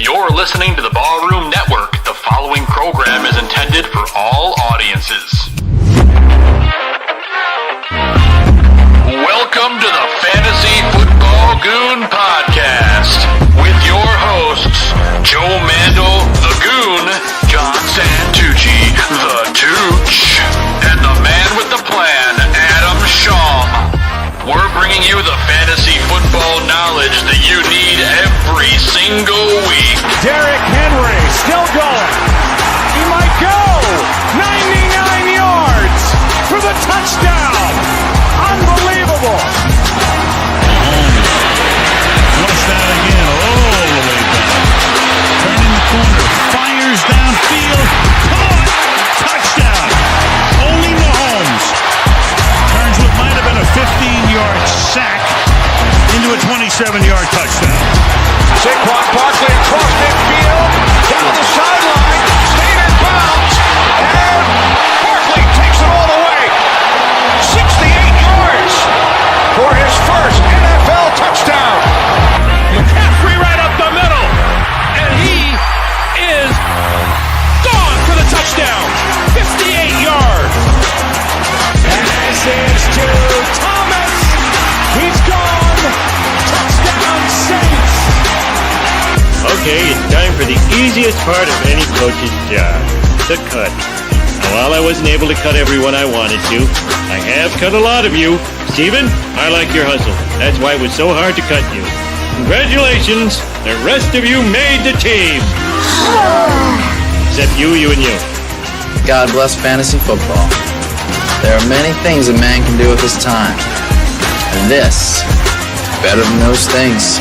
You're listening to the Ballroom Network. The following program is intended for all audiences. Welcome to the Fantasy Football Goon Podcast with your hosts, Joe Mandel, the Goon, John Santucci, the Tooch, and the man with the plan, Adam Shum. We're bringing you the fantasy football knowledge that you need every single week. Derrick Henry still going. He might go. 99 yards for the touchdown. Unbelievable. Flushed out again all the way back. Turning the corner. Fires downfield. Caught. Touchdown. Only Mahomes turns what might have been a 15-yard sack into a 27-yard touchdown. Saquon Barkley across midfield, down the sideline, staying in bounds, and Barkley takes it all the way. 68 yards for his first NFL touchdown. McCaffrey right up the middle, and he is gone for the touchdown. 58 yards. Pass is to Thomas. He's gone. Touchdown Saints. Okay, it's time for the easiest part of any coach's job, the cut. Now, while I wasn't able to cut everyone I wanted to, I have cut a lot of you. Steven, I like your hustle. That's why it was so hard to cut you. Congratulations, the rest of you made the team. Except you, and you. God bless fantasy football. There are many things a man can do with his time. And this, better than those things.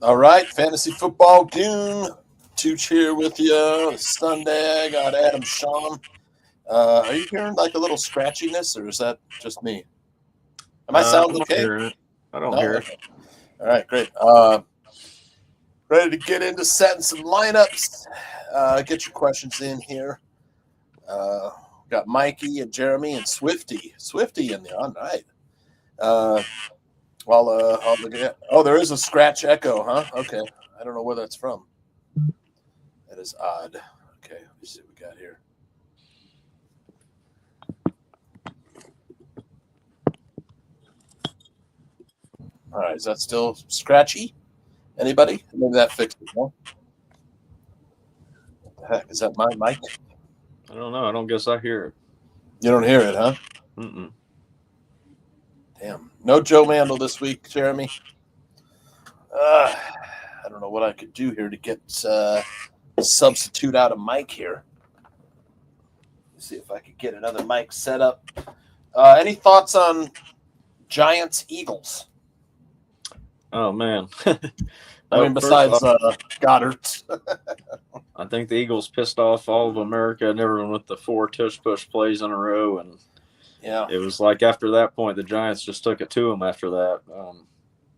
All right, Fantasy Football Goon. Tooch here with you. Sunday, I got Adam Shum. Are you hearing like a little scratchiness, or is that just me? Am I sounding okay? I don't hear it. All right, great. Ready to get into setting some lineups. Get your questions in here. Got Mikey and Jeremy and Swifty. Swifty in there. All right. There is a scratch echo, huh? Okay. I don't know where that's from. That is odd. Okay, let me see what we got here. All right, is that still scratchy? Anybody? Maybe that fixed it, huh? What the heck? Is that my mic? I don't know. I don't guess I hear it. You don't hear it, huh? Mm-mm. Damn. No Joe Mandel this week, Jeremy. I don't know what I could do here to get substitute out a mic here. Let's see if I could get another mic set up. Any thoughts on Giants-Eagles? Oh, man. Besides Goddard. I think the Eagles pissed off all of America and everyone with the 4 tush-push plays in a row. And yeah, it was like after that point, the Giants just took it to them after that.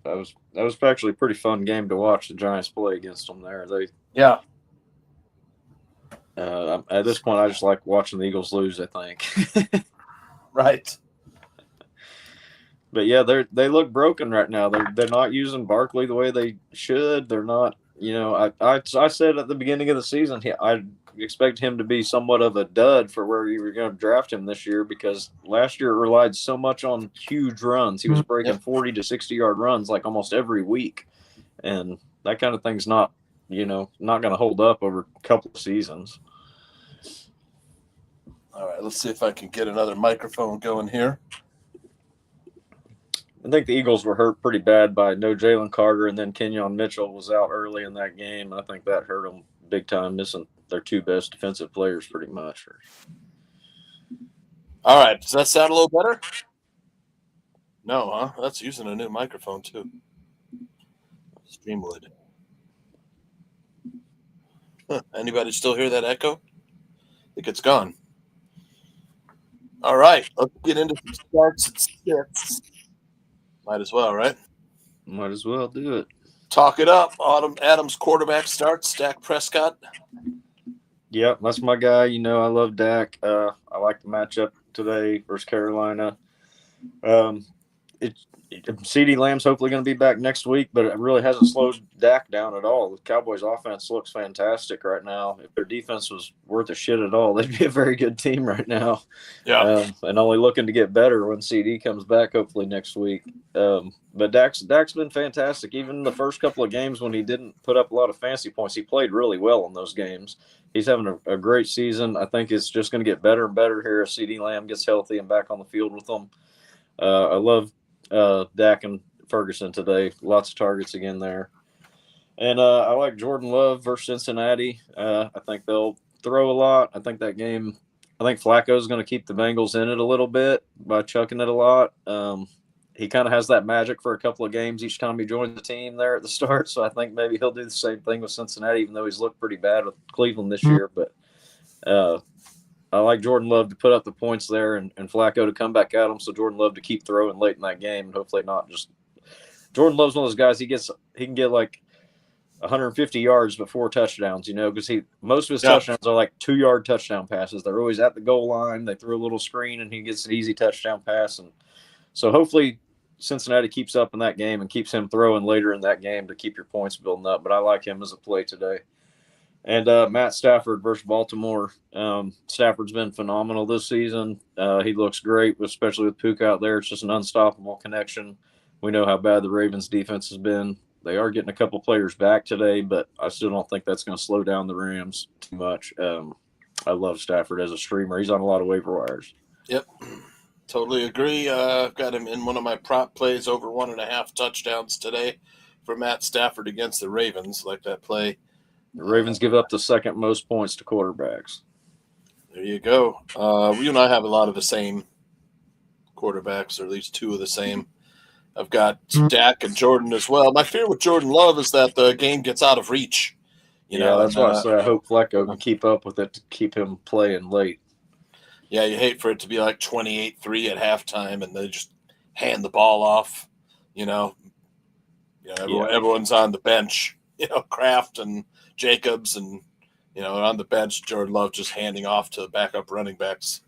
That was actually a pretty fun game to watch the Giants play against them there. Yeah. At this point, I just like watching the Eagles lose, I think. Right. But yeah, they look broken right now. They're not using Barkley the way they should. They're not, I said at the beginning of the season, I expect him to be somewhat of a dud for where you were going to draft him this year, because last year it relied so much on huge runs. He was breaking 40 to 60-yard runs like almost every week, and that kind of thing's not going to hold up over a couple of seasons. All right, let's see if I can get another microphone going here. I think the Eagles were hurt pretty bad by no Jalen Carter, and then Kenyon Mitchell was out early in that game. I think that hurt them big time, missing their 2 best defensive players pretty much. All right, does that sound a little better? No, huh? That's using a new microphone too. Streamwood. Anybody still hear that echo? I think it's gone. All right, let's get into some starts and sits. Might as well, right? Might as well do it. Talk it up. Adam's quarterback starts, Dak Prescott. Yep, that's my guy. I love Dak. I like the matchup today versus Carolina. CeeDee Lamb's hopefully going to be back next week, but it really hasn't slowed Dak down at all. The Cowboys' offense looks fantastic right now. If their defense was worth a shit at all, they'd be a very good team right now. Yeah. And only looking to get better when CD comes back, hopefully next week. But Dak's been fantastic. Even the first couple of games when he didn't put up a lot of fantasy points, he played really well in those games. He's having a great season. I think it's just going to get better and better here as CeeDee Lamb gets healthy and back on the field with them. I love Dak and Ferguson today. Lots of targets again there. And I like Jordan Love versus Cincinnati. I think they'll throw a lot. I think Flacco is going to keep the Bengals in it a little bit by chucking it a lot. He kind of has that magic for a couple of games each time he joins the team there at the start. So I think maybe he'll do the same thing with Cincinnati, even though he's looked pretty bad with Cleveland this year. But I like Jordan Love to put up the points there and Flacco to come back at him. So Jordan Love to keep throwing late in that game and hopefully not just – Jordan Love's one of those guys he can get like 150 yards but 4 touchdowns, because most of his touchdowns are like 2-yard touchdown passes. They're always at the goal line. They throw a little screen and he gets an easy touchdown pass. And so hopefully Cincinnati keeps up in that game and keeps him throwing later in that game to keep your points building up. But I like him as a play today. And Matt Stafford versus Baltimore. Stafford's been phenomenal this season. He looks great, especially with Puka out there. It's just an unstoppable connection. We know how bad the Ravens' defense has been. They are getting a couple players back today, but I still don't think that's going to slow down the Rams too much. I love Stafford as a streamer. He's on a lot of waiver wires. Yep. Totally agree. I've got him in one of my prop plays over 1.5 touchdowns today for Matt Stafford against the Ravens. Like that play. The Ravens give up the second most points to quarterbacks. There you go. You and I have a lot of the same quarterbacks, or at least 2 of the same. I've got Dak and Jordan as well. My fear with Jordan Love is that the game gets out of reach. That's why I say I hope Flacco can keep up with it to keep him playing late. Yeah, you hate for it to be like 28-3 at halftime and they just hand the ball off. Everyone's on the bench. Kraft and Jacobs and on the bench, Jordan Love just handing off to backup running backs.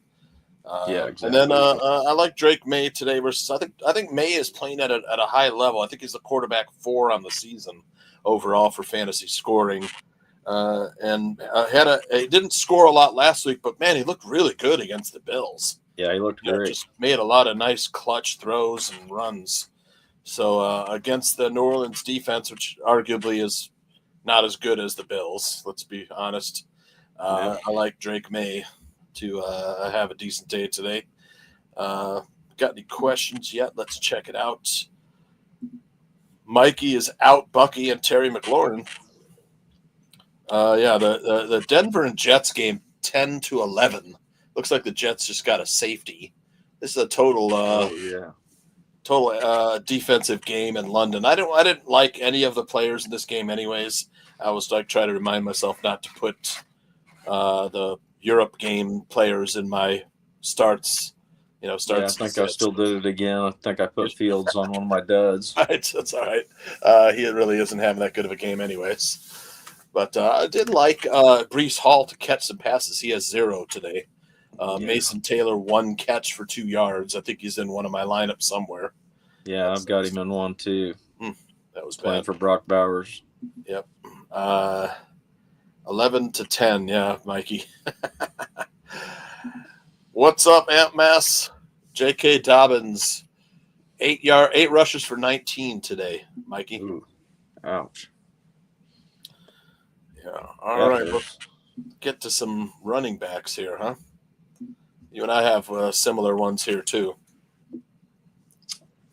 Exactly. And then I like Drake May today versus I think May is playing at a high level. I think he's the quarterback 4 on the season overall for fantasy scoring. He didn't score a lot last week, but man, he looked really good against the Bills. Yeah, he looked great. Just made a lot of nice clutch throws and runs. So against the New Orleans defense, which arguably is not as good as the Bills, let's be honest. I like Drake May to have a decent day today. Got any questions yet? Let's check it out. Mikey is out Bucky and Terry McLaurin. The Denver and Jets game 10-11. Looks like the Jets just got a safety. This is a total defensive game in London. I didn't like any of the players in this game anyways. I was trying to remind myself not to put the Europe game players in my starts. I still did it again. I think I put Fields on one of my duds. That's all right. He really isn't having that good of a game anyways. But I did like Breece Hall to catch some passes. He has 0 today. Mason Taylor 1 catch for 2 yards. I think he's in one of my lineups somewhere. Yeah, I've got him in one too. That was playing bad for Brock Bowers. Yep. 11-10. Yeah, Mikey. What's up, Aunt Mass? J.K. Dobbins, 8 rushes for 19 today, Mikey. Ooh. Ouch. Yeah. All right. Let's get to some running backs here, huh? You and I have similar ones here too.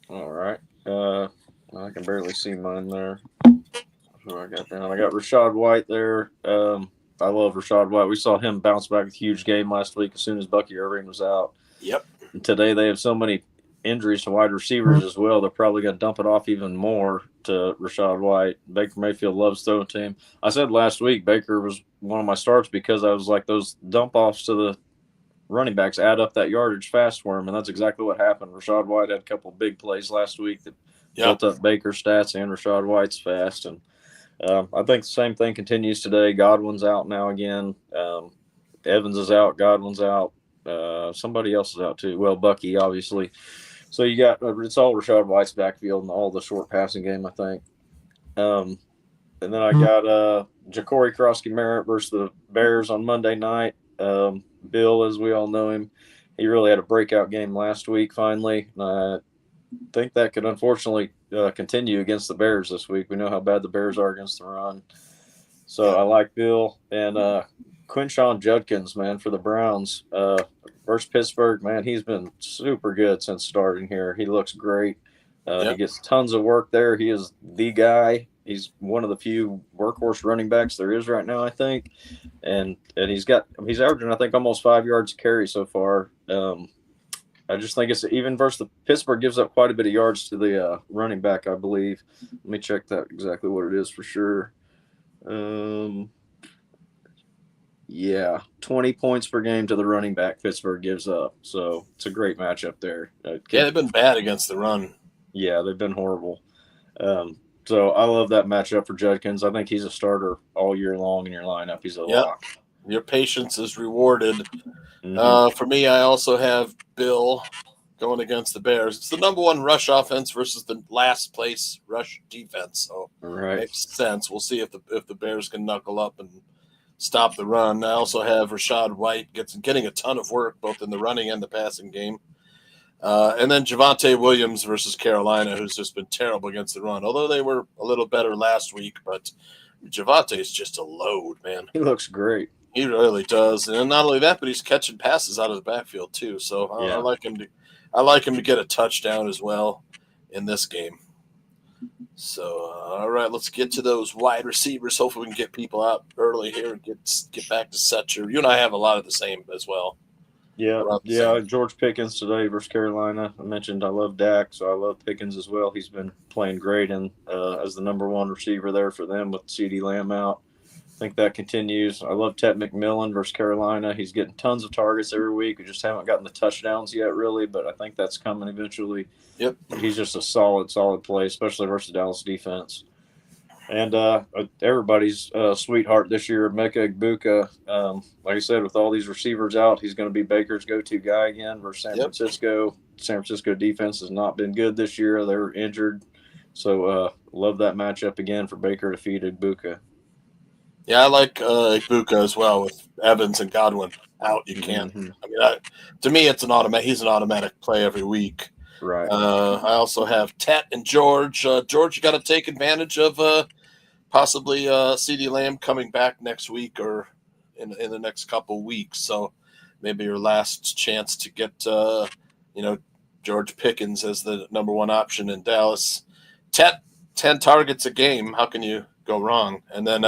All right. I can barely see mine there. Who I got down? I got Rachaad White there. I love Rachaad White. We saw him bounce back with a huge game last week as soon as Bucky Irving was out. Yep. And today they have so many injuries to wide receivers as well. They're probably going to dump it off even more to Rachaad White. Baker Mayfield loves throwing to him. I said last week Baker was one of my starts because I was like, those dump offs to the running backs add up that yardage fast for him, and that's exactly what happened. Rachaad White had a couple of big plays last week that built up Baker's stats and Rachaad White's fast. And I think the same thing continues today. Godwin's out now again. Evans is out. Godwin's out. Somebody else is out too. Well, Bucky, obviously. So you got it's all Rashad White's backfield and all the short passing game, I think. And then I got Ja'Cory Krosky-Merritt versus the Bears on Monday night. Bill, as we all know him, he really had a breakout game last week. Finally, I think that could unfortunately continue against the Bears this week. We know how bad the Bears are against the run. So I like Bill and Quinshon Judkins, man, for the Browns versus Pittsburgh. Man, he's been super good since starting here. He looks great. He gets tons of work there. He is the guy. He's one of the few workhorse running backs there is right now, I think. And he's averaging, I think, almost 5 yards a carry so far. I just think it's even versus the Pittsburgh gives up quite a bit of yards to the running back, I believe. Let me check that exactly what it is for sure. 20 points per game to the running back Pittsburgh gives up. So it's a great matchup there. They've been bad against the run. Yeah, they've been horrible. So I love that matchup for Judkins. I think he's a starter all year long in your lineup. He's a lock. Your patience is rewarded. For me, I also have Bill going against the Bears. It's the number one rush offense versus the last place rush defense. So it makes sense. We'll see if the Bears can knuckle up and stop the run. I also have Rashad White getting a ton of work both in the running and the passing game. And then Javonte Williams versus Carolina, who's just been terrible against the run, although they were a little better last week. But Javonte is just a load, man. He looks great. He really does. And not only that, but he's catching passes out of the backfield too. So I like him to get a touchdown as well in this game. So, all right, let's get to those wide receivers. Hopefully we can get people out early here and get back to Setcher. You and I have a lot of the same as well. Yeah. George Pickens today versus Carolina. I mentioned I love Dak, so I love Pickens as well. He's been playing great and as the number one receiver there for them with CeeDee Lamb out. I think that continues. I love Ted McMillan versus Carolina. He's getting tons of targets every week. We just haven't gotten the touchdowns yet, really, but I think that's coming eventually. Yep. He's just a solid play, especially versus the Dallas defense. And everybody's sweetheart this year, Mecca Egbuka. Like I said, with all these receivers out, he's going to be Baker's go-to guy again versus San Francisco. San Francisco defense has not been good this year. They're injured. So love that matchup again for Baker to feed Egbuka. Yeah, I like Egbuka as well with Evans and Godwin out. You can't. Mm-hmm. I mean, to me, it's an automatic. He's an automatic play every week. Right. I also have Tet and George. George, you got to take advantage of possibly CeeDee Lamb coming back next week or in the next couple weeks. So maybe your last chance to get George Pickens as the number one option in Dallas. Tet 10 targets a game. How can you go wrong? And then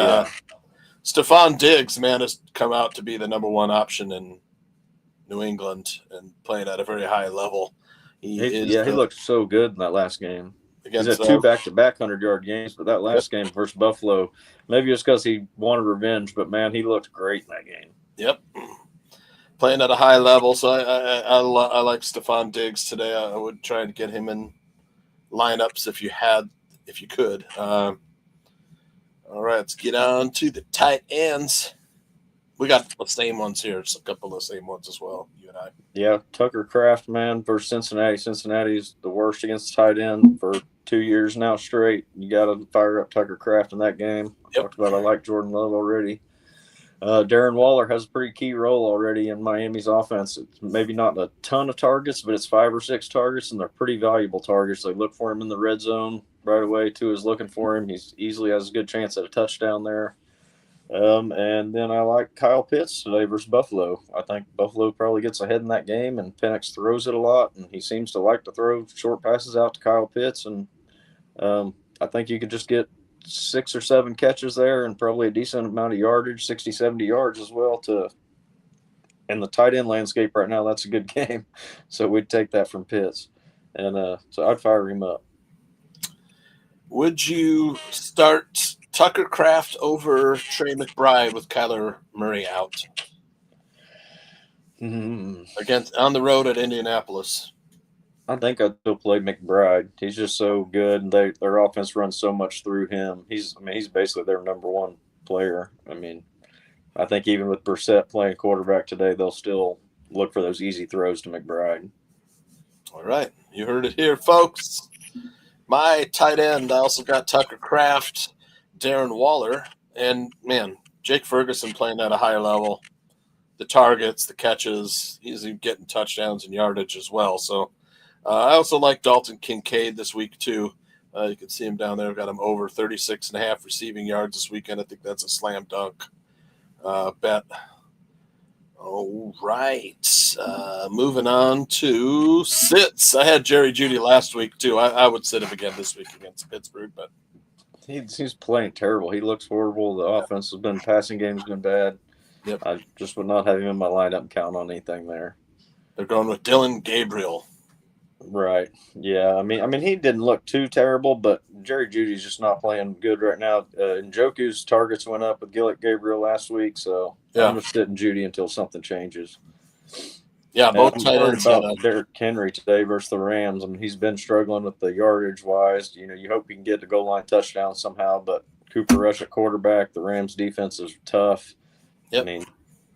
Stephon Diggs, man, has come out to be the number one option in New England and playing at a very high level. He looked so good in that last game. He's had two back-to-back 100-yard games, but that last game versus Buffalo, maybe just because he wanted revenge, but, man, he looked great in that game. Yep. Playing at a high level, so I like Stephon Diggs today. I would try to get him in lineups if you could. All right, let's get on to the tight ends. We got the same ones here. It's a couple of the same ones as well, you and I. Yeah, Tucker Kraft, man, versus Cincinnati. Cincinnati's the worst against tight end for 2 years now straight. You got to fire up Tucker Kraft in that game. Talked about I like Jordan Love already. Darren Waller has a pretty key role already in Miami's offense. It's maybe not a ton of targets, but it's 5 or 6 targets, and they're pretty valuable targets. They look for him in the red zone right away. Tua is looking for him. He easily has a good chance at a touchdown there. And then I like Kyle Pitts today versus Buffalo. I think Buffalo probably gets ahead in that game, and Penix throws it a lot, and he seems to like to throw short passes out to Kyle Pitts. And I think you could just get 6 or 7 catches there and probably a decent amount of yardage, 60, 70 yards as well. In the tight end landscape right now, that's a good game. So we'd take that from Pitts. And so I'd fire him up. Would you start Tucker Kraft over Trey McBride with Kyler Murray out against on the road at Indianapolis? I think I'd still play McBride. He's just so good, and their offense runs so much through him. He's basically their number one player. I mean, I think even with Brissett playing quarterback today, they'll still look for those easy throws to McBride. All right. You heard it here, folks. My tight end, I also got Tucker Kraft, Darren Waller, and, man, Jake Ferguson playing at a higher level. The targets, the catches, he's getting touchdowns and yardage as well. So I also like Dalton Kincaid this week too. You can see him down there. I've got him over 36.5 receiving yards this weekend. I think that's a slam dunk bet. All right. Moving on to sits. I had Jerry Jeudy last week too. I would sit him again this week against Pittsburgh, but He's playing terrible. He looks horrible. The offense has been, passing game's been bad. Yep. I just would not have him in my lineup and count on anything there. they're going with Dylan Gabriel. Right. Yeah. I mean, he didn't look too terrible, but Jerry Judy's just not playing good right now. Njoku's targets went up with Gillett Gabriel last week, so Yeah. I'm just sitting Judy until something changes. Yeah, And both I'm tight worried ends. about Derrick Henry today versus the Rams. I mean, he's been struggling with the yardage wise. You know, you hope he can get the goal line touchdown somehow, but Cooper Rush at quarterback, the Rams defense is tough. Yep. I mean,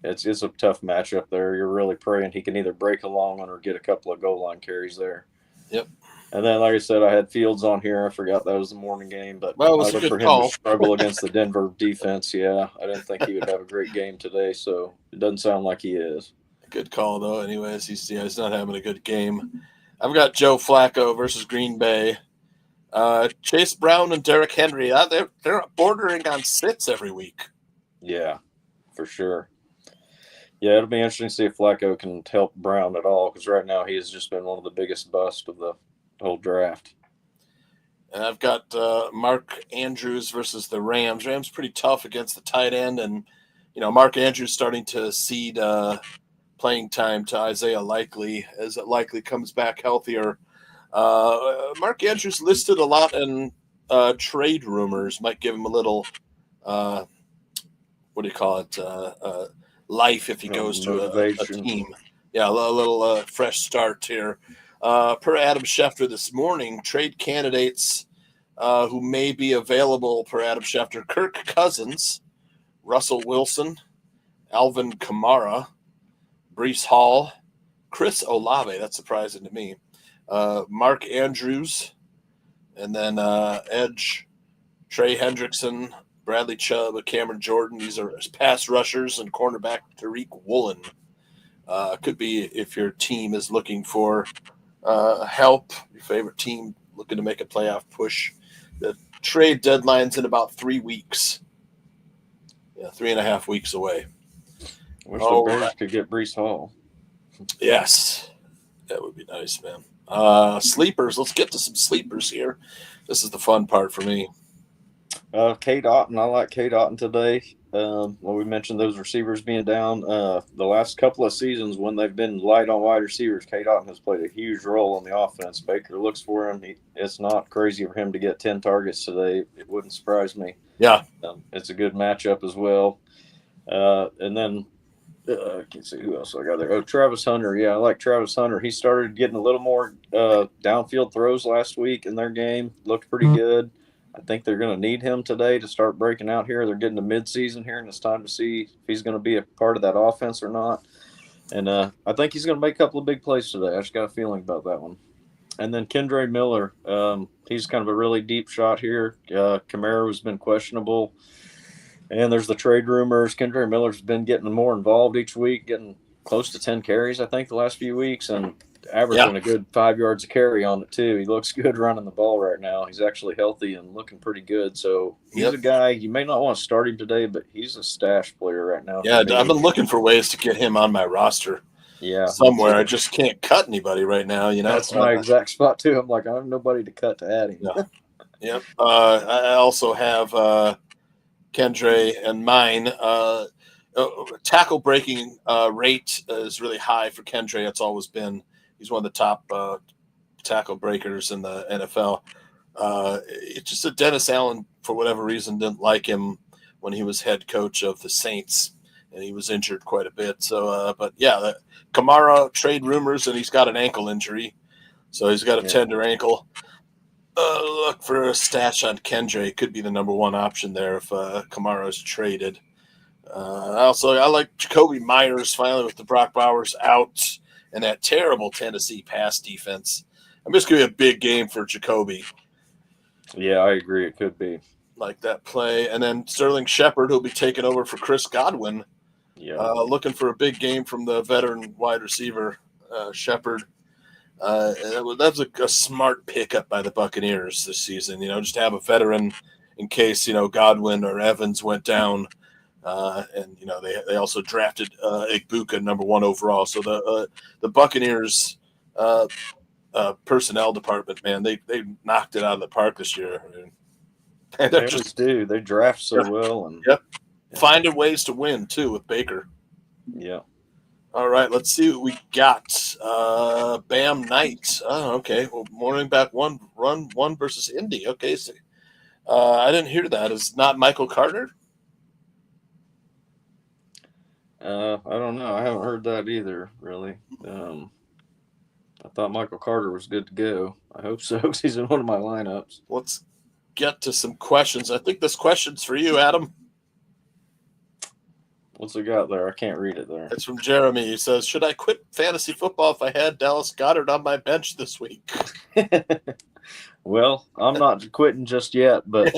it's a tough matchup there. You're really praying he can either break a long one or get a couple of goal line carries there. Yep. And then, like I said, I had Fields on here. I forgot that was the morning game, but Well, it I was a looked good for him call. to struggle against the Denver defense. Yeah, I didn't think he would have a great game today, so it doesn't sound like he is. Good call, though. Anyways, he's not having a good game. I've got Joe Flacco versus Green Bay. Chase Brown and Derrick Henry. They're bordering on sits every week. Yeah, for sure. Yeah, it'll be interesting to see if Flacco can help Brown at all, because right now he has just been one of the biggest busts of the whole draft. And I've got Mark Andrews versus the Rams. Rams pretty tough against the tight end, and Mark Andrews starting to cede playing time to Isaiah Likely as it likely comes back healthier. Mark Andrews listed a lot in trade rumors. Might give him a little what do you call it? Life if he goes to a team. Yeah, a little fresh start here. Per Adam Schefter this morning, trade candidates who may be available per Adam Schefter: Kirk Cousins, Russell Wilson, Alvin Kamara, Breece Hall, Chris Olave. That's surprising to me. Mark Andrews, and then edge Trey Hendrickson, Bradley Chubb, Cameron Jordan. These are pass rushers, and cornerback Tariq Woolen. Could be if your team is looking for help, your favorite team looking to make a playoff push. The trade deadline's in about 3 weeks. Yeah, 3.5 weeks away. Wish the Bears could get Breece Hall. Yes, that would be nice, man. Sleepers. Let's get to some sleepers here. This is the fun part for me. Kate Otten. I like Kate Otten today. Well, we mentioned those receivers being down. The last couple of seasons when they've been light on wide receivers, Kate Otten has played a huge role on the offense. Baker looks for him. It's not crazy for him to get 10 targets today. It wouldn't surprise me. Yeah. It's a good matchup as well. And then I can't see who else I got there. Oh, Travis Hunter. Yeah, I like Travis Hunter. He started getting a little more downfield throws last week in their game. Looked pretty good. I think they're going to need him today to start breaking out here. They're getting to midseason here, and it's time to see if he's going to be a part of that offense or not. And I think he's going to make a couple of big plays today. I just got a feeling about that one. And then Kendre Miller, he's kind of a really deep shot here. Kamara has been questionable. And there's the trade rumors. Kendre Miller's been getting more involved each week, getting close to 10 carries, I think, the last few weeks, and averaging a good 5 yards a carry on it, too. He looks good running the ball right now. He's actually healthy and looking pretty good. So he's a guy, you may not want to start him today, but he's a stash player right now. Yeah, I've been looking for ways to get him on my roster. Yeah. Somewhere. I just can't cut anybody right now, That's my exact spot, too. I'm like, I have nobody to cut to add him. Yeah. Yep. I also have Kendre and mine. Tackle breaking rate is really high for Kendre. It's always been. He's one of the top tackle breakers in the NFL. It's just that Dennis Allen, for whatever reason, didn't like him when he was head coach of the Saints, and he was injured quite a bit. So, but yeah, the Kamara trade rumors, and he's got an ankle injury, so he's got a tender ankle. Look for a stash on Kendre. Could be the number one option there if Kamara is traded. I like Jacoby Myers finally with the Brock Bowers out and that terrible Tennessee pass defense. I'm just going to be a big game for Jacoby. Yeah, I agree. It could be. Like that play. And then Sterling Shepard, who'll be taking over for Chris Godwin. Yeah. Looking for a big game from the veteran wide receiver, Shepard. That's a smart pickup by the Buccaneers this season. Just to have a veteran in case, Godwin or Evans went down. And they also drafted Igbuka number 1 overall. So the Buccaneers personnel department, man, they knocked it out of the park this year. And they just do. They draft so well, and finding ways to win too with Baker. Yeah. All right, let's see what we got. Bam Knight. Oh, okay. Well, morning back run one versus Indy. Okay, so I didn't hear that. Is not Michael Carter? I don't know. I haven't heard that either, really. I thought Michael Carter was good to go. I hope so, because he's in one of my lineups. Let's get to some questions. I think this question's for you, Adam. What's it got there? I can't read it there. It's from Jeremy. He says, should I quit fantasy football if I had Dallas Goedert on my bench this week? Well, I'm not quitting just yet, but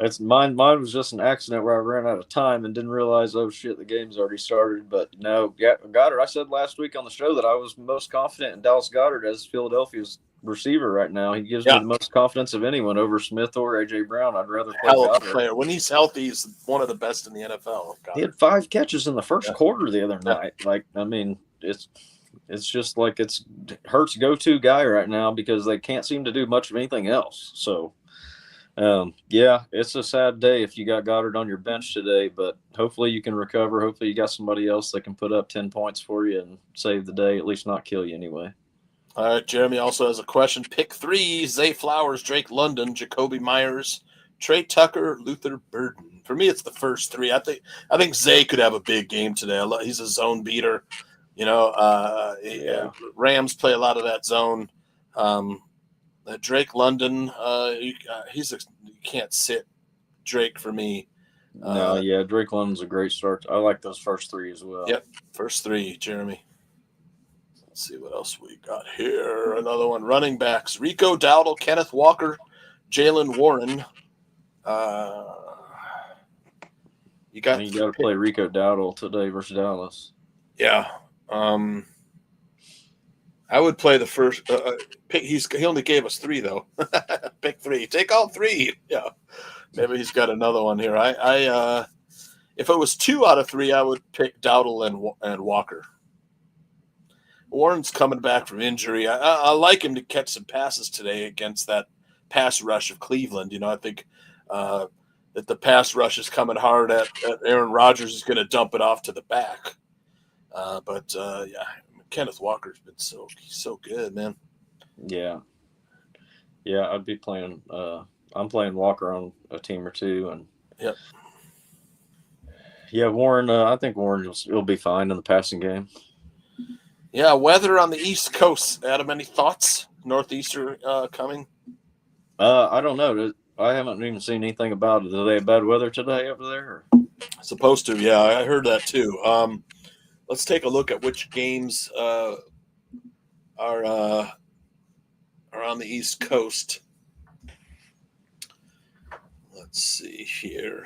it's mine. Mine was just an accident where I ran out of time and didn't realize, oh shit, the game's already started. But no, Goddard. I said last week on the show that I was most confident in Dallas Goedert as Philadelphia's receiver right now. He gives me the most confidence of anyone over Smith or AJ Brown. I'd rather play Goddard. Player. When he's healthy, he's one of the best in the NFL. Goddard. He had 5 catches in the first quarter the other night. It's just like it's Hurts' go-to guy right now because they can't seem to do much of anything else. So, it's a sad day if you got Goddard on your bench today, but hopefully you can recover. Hopefully you got somebody else that can put up 10 points for you and save the day, at least not kill you anyway. All right, Jeremy also has a question. Pick 3, Zay Flowers, Drake London, Jacoby Myers, Trey Tucker, Luther Burden. For me, it's the first 3. I think Zay could have a big game today. He's a zone beater. Rams play a lot of that zone. Drake London, you can't sit Drake for me. Drake London's a great start. I like those first 3 as well. Yep, first 3, Jeremy. Let's see what else we got here. Another one. Running backs: Rico Dowdle, Kenneth Walker, Jalen Warren. You got to play Rico Dowdle today versus Dallas. Yeah. I would play the first pick. He only gave us 3 though. Pick 3. Take all 3. Yeah. Maybe he's got another one here. I if it was 2 out of 3, I would pick Dowdle and Walker. Warren's coming back from injury. I like him to catch some passes today against that pass rush of Cleveland. I think that the pass rush is coming hard at Aaron Rodgers is going to dump it off to the back. But Kenneth Walker's been so good, man. Yeah, I'd be playing. I'm playing Walker on a team or 2, and Warren. I think Warren will be fine in the passing game. Yeah, weather on the East Coast. Adam, any thoughts? Northeaster coming? I don't know. I haven't even seen anything about it. Do they have bad weather today over there? Supposed to. Yeah, I heard that too. Let's take a look at which games are on the East Coast. Let's see here.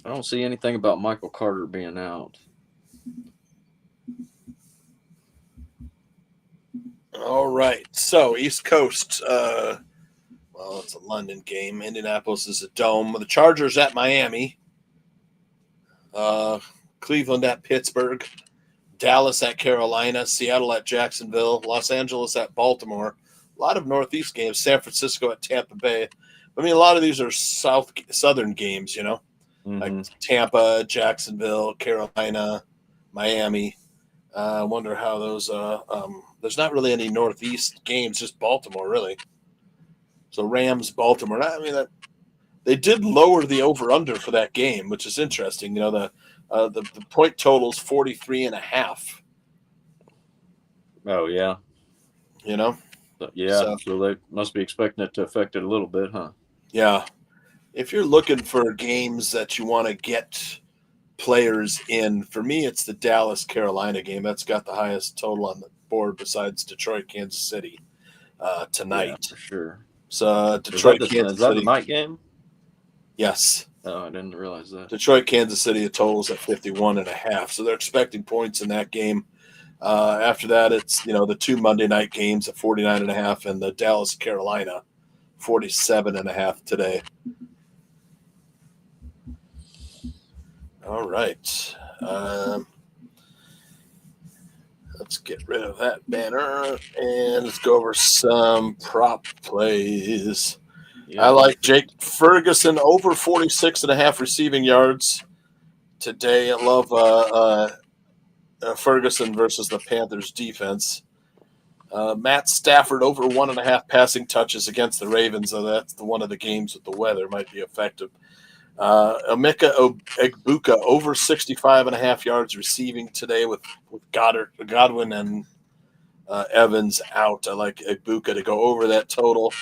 I don't see anything about Michael Carter being out. All right. So, East Coast. It's a London game. Indianapolis is a dome. The Chargers at Miami. Cleveland at Pittsburgh. Dallas at Carolina, Seattle at Jacksonville, Los Angeles at Baltimore. A lot of Northeast games. San Francisco at Tampa Bay. I mean, a lot of these are southern games, like Tampa, Jacksonville, Carolina, Miami. I wonder how those. There's not really any Northeast games, just Baltimore, really. So Rams, Baltimore. I mean, they did lower the over/under for that game, which is interesting. The point total is 43.5. Oh, yeah. So they must be expecting it to affect it a little bit, huh? Yeah. If you're looking for games that you want to get players in. For me, it's the Dallas-Carolina game. That's got the highest total on the board besides Detroit-Kansas City tonight. Yeah, for sure. So Detroit-Kansas Is that the City. night game? Yes. Oh, I didn't realize that. Detroit-Kansas City, the total's at 51.5. So they're expecting points in that game. After that, it's, the two Monday night games at 49.5 and the Dallas-Carolina 47.5 today. All right. Let's get rid of that banner and let's go over some prop plays. Yeah. I like Jake Ferguson over 46.5 receiving yards today. I love Ferguson versus the Panthers defense. Matt Stafford over 1.5 passing touches against the Ravens. So that's one of the games with the weather might be effective. Emeka Egbuka over 65.5 yards receiving today with Godwin and Evans out. I like Egbuka to go over that total.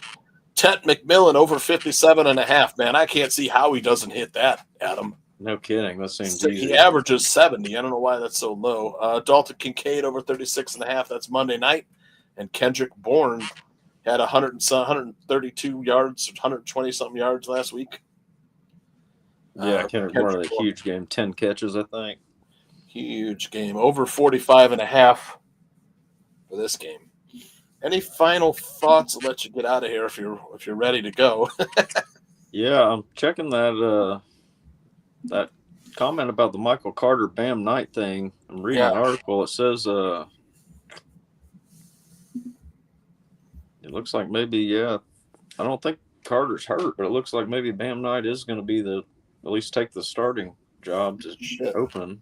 Ted McMillan over 57.5. Man, I can't see how he doesn't hit that, Adam. No kidding. That seems easy. He averages 70. I don't know why that's so low. Dalton Kincaid over 36.5. That's Monday night. And Kendrick Bourne had 132 yards, 120-something yards last week. Yeah, Kendrick Bourne had a huge game. 10 catches, I think. Huge game. Over 45.5 for this game. Any final thoughts? I'll let you get out of here if you're ready to go. Yeah, I'm checking that that comment about the Michael Carter Bam Knight thing. I'm reading an article. It says it looks like maybe I don't think Carter's hurt, but it looks like maybe Bam Knight is going to be at least take the starting job to open.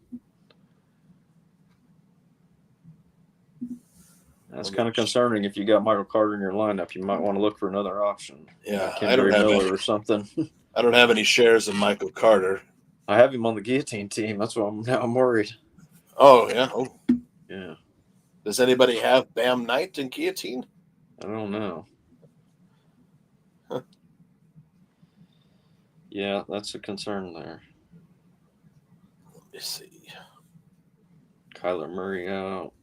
That's kind of concerning. If you got Michael Carter in your lineup, you might want to look for another option. Yeah, I don't have Miller or something. I don't have any shares of Michael Carter. I have him on the guillotine team. That's why I'm worried. Oh yeah. Oh yeah. Does anybody have Bam Knight in guillotine? I don't know. Huh. Yeah, that's a concern there. Let me see. Kyler Murray out.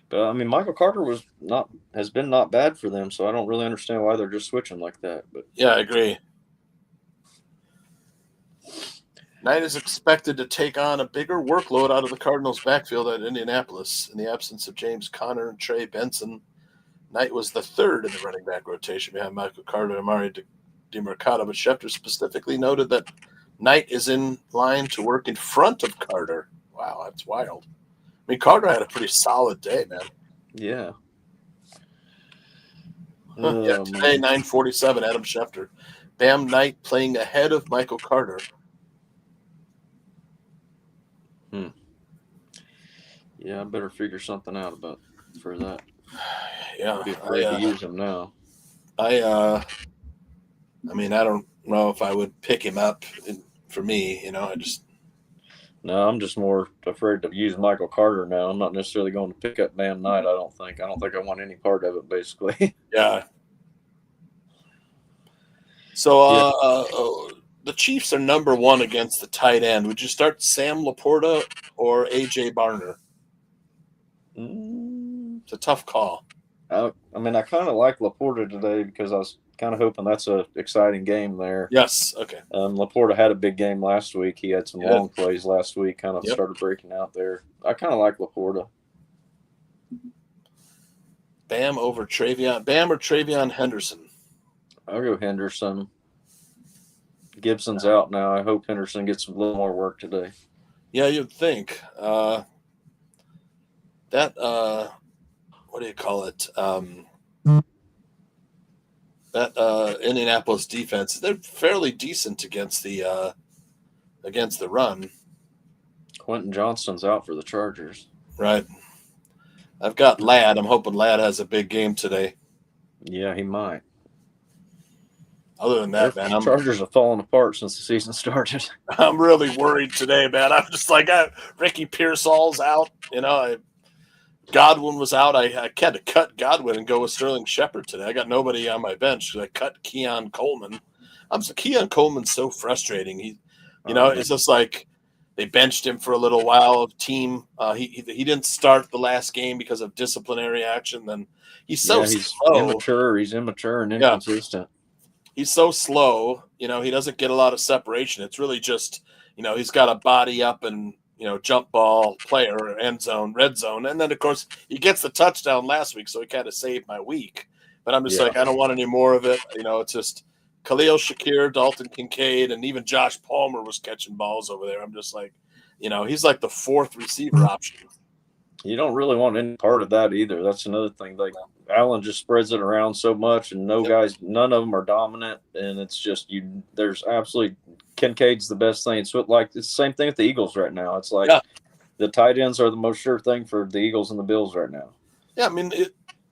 But I mean, Michael Carter has been not bad for them, so I don't really understand why they're just switching like that. But yeah, I agree. Knight is expected to take on a bigger workload out of the Cardinals' backfield at Indianapolis. In the absence of James Conner and Trey Benson, Knight was the third in the running back rotation behind Michael Carter and Amari DeMercado, but Schefter specifically noted that Knight is in line to work in front of Carter. Wow, that's wild. I mean, Carter had a pretty solid day, man. Yeah. Today, 9:47, Adam Schefter. Bam Knight playing ahead of Michael Carter. Yeah, I better figure something out for that. Yeah. I'd be afraid to use him now. I mean, I don't know if I would pick him up for me, No, I'm just more afraid to use Michael Carter now. I'm not necessarily going to pick up Bam Knight, I don't think. I don't think I want any part of it, basically. Yeah. So the Chiefs are number one against the tight end. Would you start Sam Laporta or A.J. Barner? It's a tough call. I mean, I kind of like Laporta today because I was kind of hoping that's an exciting game there. Yes, okay. Laporta had a big game last week. He had some long plays last week, kind of started breaking out there. I kind of like Laporta. Bam or Travion Henderson? I'll go Henderson. Gibson's out now. I hope Henderson gets a little more work today. Yeah, you'd think. What do you call it? That Indianapolis defense, they're fairly decent against the run. Quentin Johnston's out for the Chargers. Right. I've got Ladd. I'm hoping Ladd has a big game today. Yeah, he might. Other than that, man, Chargers have fallen apart since the season started. I'm really worried today, man. I'm just like, Ricky Pearsall's out. Godwin was out. I had to cut Godwin and go with Sterling Shepard today. I got nobody on my bench because I cut Keon Coleman. Keon Coleman's so frustrating. It's just like they benched him for a little while. He didn't start the last game because of disciplinary action. Then he's slow. immature. He's immature and inconsistent. He's so slow. He doesn't get a lot of separation. It's really just he's got a body up and jump ball player, end zone, red zone, and then of course he gets the touchdown last week, so he kind of saved my week. But I'm just like, I don't want any more of it. It's just Khalil Shakir, Dalton Kincaid, and even Josh Palmer was catching balls over there. I'm just like, he's like the fourth receiver option. You don't really want any part of that either. That's another thing. Like Allen just spreads it around so much, and guys, none of them are dominant, and it's just there's absolutely Kincaid's the best thing. It's the same thing with the Eagles right now. It's like the tight ends are the most sure thing for the Eagles and the Bills right now. Yeah, I mean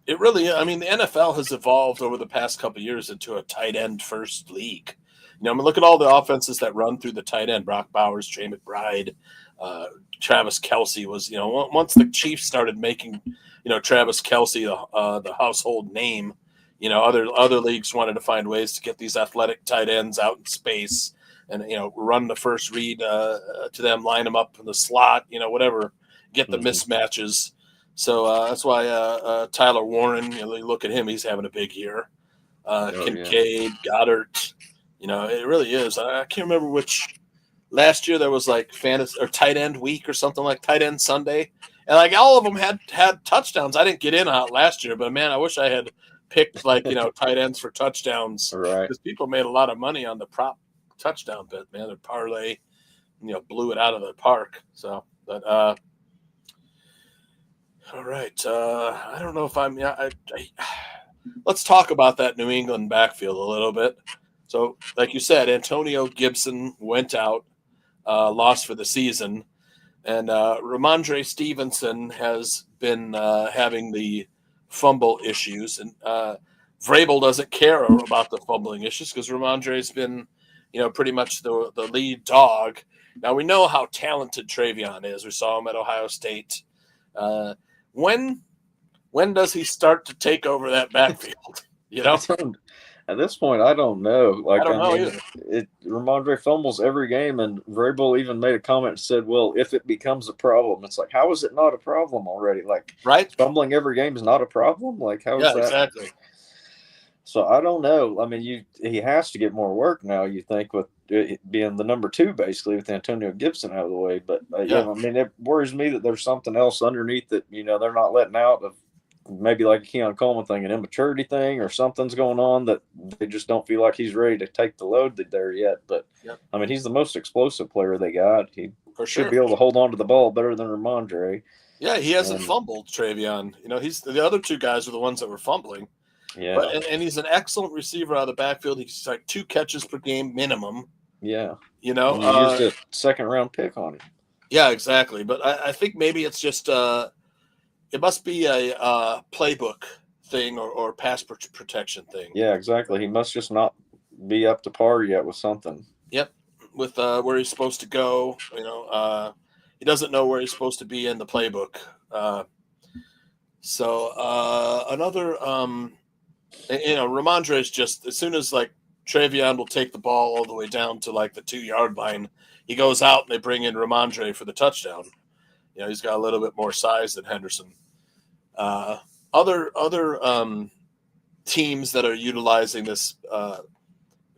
it really. I mean the NFL has evolved over the past couple of years into a tight end first league. Look at all the offenses that run through the tight end. Brock Bowers, Trey McBride, Travis Kelce was. Once the Chiefs started making Travis Kelce the household name, other leagues wanted to find ways to get these athletic tight ends out in space. And, run the first read to them, line them up in the slot, whatever, get the mismatches. So that's why Tyler Warren, you look at him, he's having a big year. Kincaid, Goddard, it really is. I can't remember which last year there was like fantasy or tight end week or something like tight end Sunday. And like all of them had touchdowns. I didn't get in on it last year, but man, I wish I had picked like, tight ends for touchdowns. Right. Because people made a lot of money on the prop touchdown bet, man. Their parlay, blew it out of the park. So, but all right. I don't know if let's talk about that New England backfield a little bit. So, like you said, Antonio Gibson went out, lost for the season, and Ramondre Stevenson has been having the fumble issues, and Vrabel doesn't care about the fumbling issues because Ramondre's been pretty much the lead dog. Now we know how talented Travion is. We saw him at Ohio State. When does he start to take over that backfield? At this point, I don't know. Like, I don't know either. Ramondre fumbles every game, and Vrabel even made a comment and said, well, if it becomes a problem, it's like, how is it not a problem already? Like, right? Fumbling every game is not a problem? Like, how is that? Exactly. So I don't know. I mean, he has to get more work now, you think, with it being the number 2, basically, with Antonio Gibson out of the way. But, I mean, it worries me that there's something else underneath that, they're not letting out of maybe like a Keon Coleman thing, an immaturity thing, or something's going on that they just don't feel like he's ready to take the load there yet. But, I mean, he's the most explosive player they got. He should be able to hold on to the ball better than Ramondre. Yeah, he hasn't fumbled, Travion. He's the other 2 guys are the ones that were fumbling. Yeah. But, and he's an excellent receiver out of the backfield. He's like 2 catches per game minimum. Yeah. You used a second-round pick on him. Yeah, exactly. But I think maybe it's just it must be a playbook thing or pass protection thing. Yeah, exactly. He must just not be up to par yet with something. Yep. With where he's supposed to go. He doesn't know where he's supposed to be in the playbook. Another Ramondre is just, as soon as like Travion will take the ball all the way down to like the 2-yard line, he goes out and they bring in Ramondre for the touchdown. He's got a little bit more size than Henderson. Other teams that are utilizing this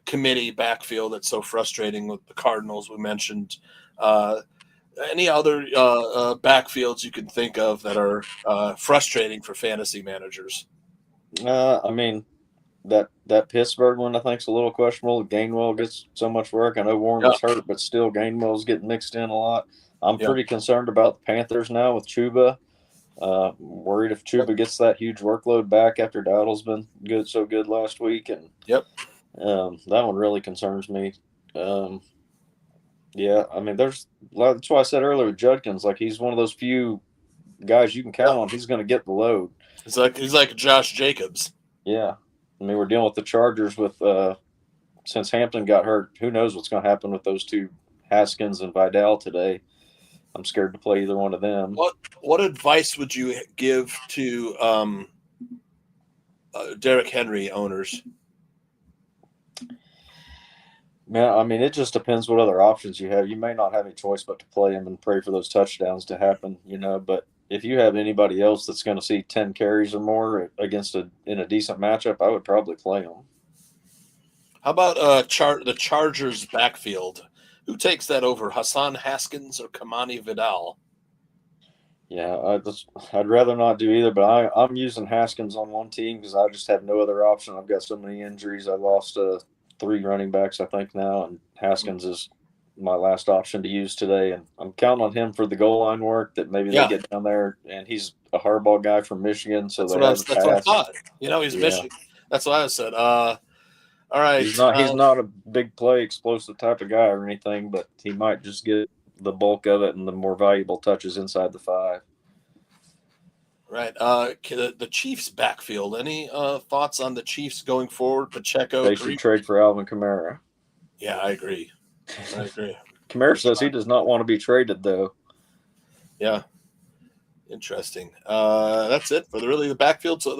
committee backfield that's so frustrating with the Cardinals we mentioned. Any other backfields you can think of that are frustrating for fantasy managers? I mean, that Pittsburgh one I think is a little questionable. Gainwell gets so much work. I know Warren was hurt, but still Gainwell's getting mixed in a lot. I'm pretty concerned about the Panthers now with Chuba. Worried if Chuba gets that huge workload back after Dowdle's been so good last week, and that one really concerns me. I mean, that's why I said earlier with Judkins, like he's one of those few guys you can count on. He's going to get the load. He's like Josh Jacobs. Yeah, I mean, we're dealing with the Chargers with since Hampton got hurt. Who knows what's going to happen with those 2, Haskins and Vidal today. I'm scared to play either one of them. What advice would you give to Derrick Henry owners? Man, I mean, it just depends what other options you have. You may not have any choice but to play him and pray for those touchdowns to happen, But if you have anybody else that's going to see 10 carries or more in a decent matchup, I would probably play him. How about the Chargers backfield? Who takes that over, Hassan Haskins or Kamani Vidal? Yeah, I'd rather not do either, but I'm using Haskins on one team because I just have no other option. I've got so many injuries. I lost 3 running backs, I think, now, and Haskins is my last option to use today. And I'm counting on him for the goal line work that maybe they get down there. And he's a hardball guy from Michigan, so that's what I thought. He's Michigan. That's what I said. All right. He's not a big play explosive type of guy or anything, but he might just get the bulk of it and the more valuable touches inside the 5. Right. The Chiefs backfield. Any thoughts on the Chiefs going forward? Pacheco. They should trade for Alvin Kamara. Yeah, I agree. Kamara says he does not want to be traded, though. Yeah. Interesting. That's it for the backfield. So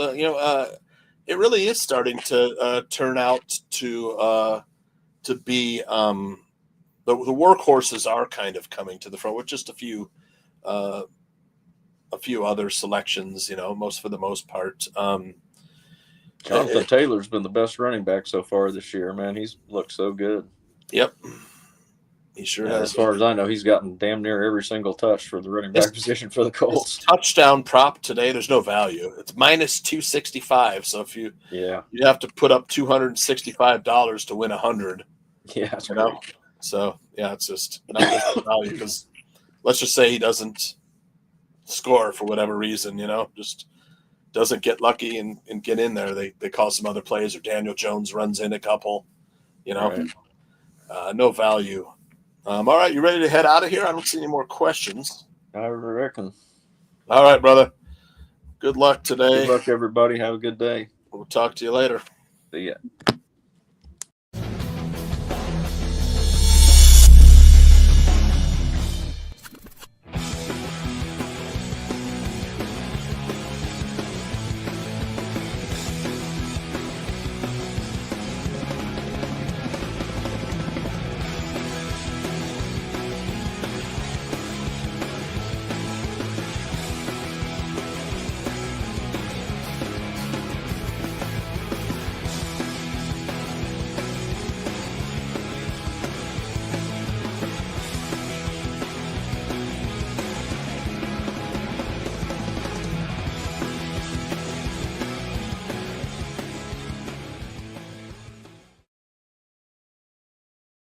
it really is starting to turn out to be the workhorses are kind of coming to the front with just a few other selections, for the most part. Jonathan Taylor's been the best running back so far this year, man. He's looked so good. Yep. He sure has. As far as I know, he's gotten damn near every single touch for the running back position for the Colts. Touchdown prop today, there's no value. It's minus 265. So if you have to put up $265 to win 100. Yeah, that's So it's just not good value because let's just say he doesn't score for whatever reason, just doesn't get lucky and get in there. They call some other plays or Daniel Jones runs in a couple, Right. No value. All right, you ready to head out of here? I don't see any more questions. I reckon. All right, brother. Good luck today. Good luck, everybody. Have a good day. We'll talk to you later. See ya.